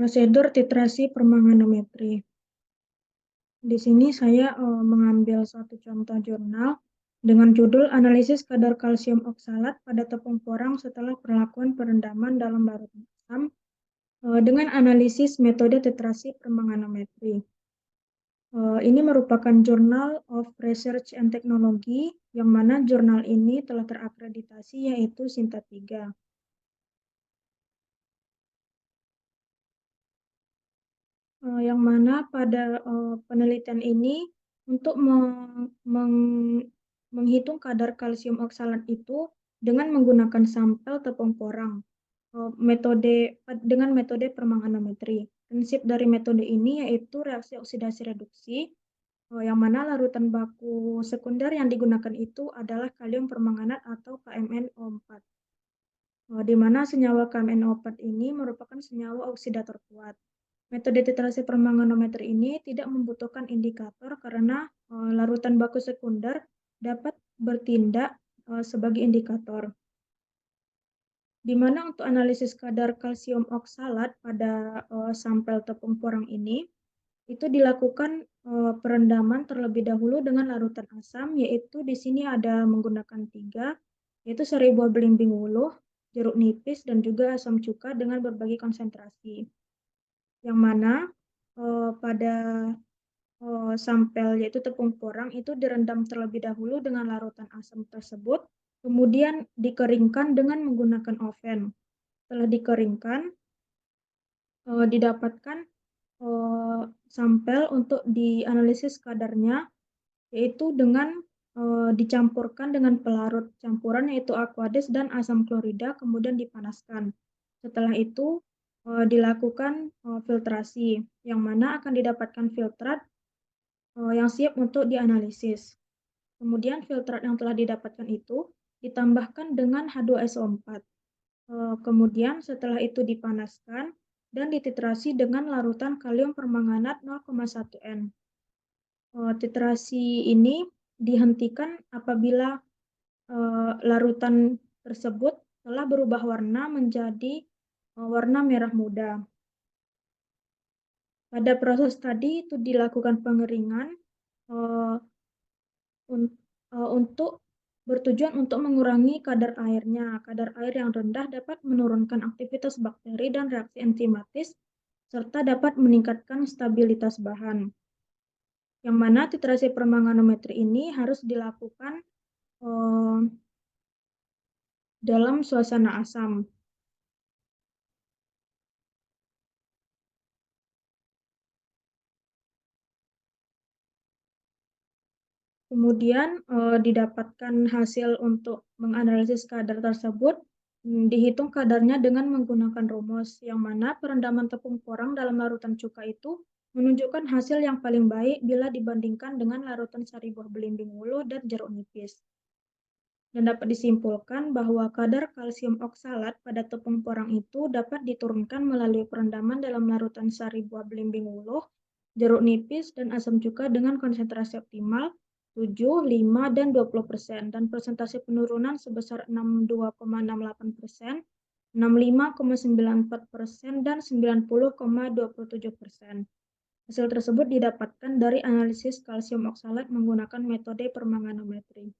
Prosedur titrasi permanganometri. Di sini saya mengambil suatu contoh jurnal dengan judul Analisis kadar kalsium oksalat pada tepung porang setelah perlakuan perendaman dalam larut asam dengan analisis metode titrasi permanganometri. Ini merupakan Journal of Research and Technology, yang mana jurnal ini telah terakreditasi yaitu SINTA 3. Yang mana pada penelitian ini untuk menghitung kadar kalsium oksalat itu dengan menggunakan sampel tepung porang dengan metode permanganometri. Prinsip dari metode ini yaitu reaksi oksidasi reduksi, yang mana larutan baku sekunder yang digunakan itu adalah kalium permanganat atau KMnO4, di mana senyawa KMnO4 ini merupakan senyawa oksidator kuat. Metode titrasi permanganometri ini tidak membutuhkan indikator karena larutan baku sekunder dapat bertindak sebagai indikator. Di mana untuk analisis kadar kalsium oksalat pada sampel tepung porang ini, itu dilakukan perendaman terlebih dahulu dengan larutan asam, yaitu di sini ada menggunakan 3, yaitu sari buah belimbing wuluh, jeruk nipis, dan juga asam cuka dengan berbagai konsentrasi. Yang mana pada sampel yaitu tepung porang itu direndam terlebih dahulu dengan larutan asam tersebut, kemudian dikeringkan dengan menggunakan oven. Setelah dikeringkan, didapatkan sampel untuk dianalisis kadarnya, yaitu dengan dicampurkan dengan pelarut campuran yaitu aqueous dan asam klorida, kemudian dipanaskan. Setelah itu dilakukan filtrasi, yang mana akan didapatkan filtrat yang siap untuk dianalisis. Kemudian filtrat yang telah didapatkan itu ditambahkan dengan H2SO4. Kemudian setelah itu dipanaskan dan dititrasi dengan larutan kalium permanganat 0,1 N. Titrasi ini dihentikan apabila larutan tersebut telah berubah warna menjadi warna merah muda. Pada proses tadi itu dilakukan pengeringan untuk bertujuan untuk mengurangi kadar airnya. Kadar air yang rendah dapat menurunkan aktivitas bakteri dan reaksi enzimatis, serta dapat meningkatkan stabilitas bahan. Yang mana titrasi permanganometri ini harus dilakukan dalam suasana asam. Kemudian didapatkan hasil untuk menganalisis kadar tersebut, dihitung kadarnya dengan menggunakan rumus, yang mana perendaman tepung porang dalam larutan cuka itu menunjukkan hasil yang paling baik bila dibandingkan dengan larutan sari buah belimbing wuluh dan jeruk nipis. Dan dapat disimpulkan bahwa kadar kalsium oksalat pada tepung porang itu dapat diturunkan melalui perendaman dalam larutan sari buah belimbing wuluh, jeruk nipis, dan asam cuka dengan konsentrasi optimal 7, 5, dan 20%, dan persentase penurunan sebesar 62,68%, 65,94%, dan 90,27%. Hasil tersebut didapatkan dari analisis kalsium oksalat menggunakan metode permanganometri.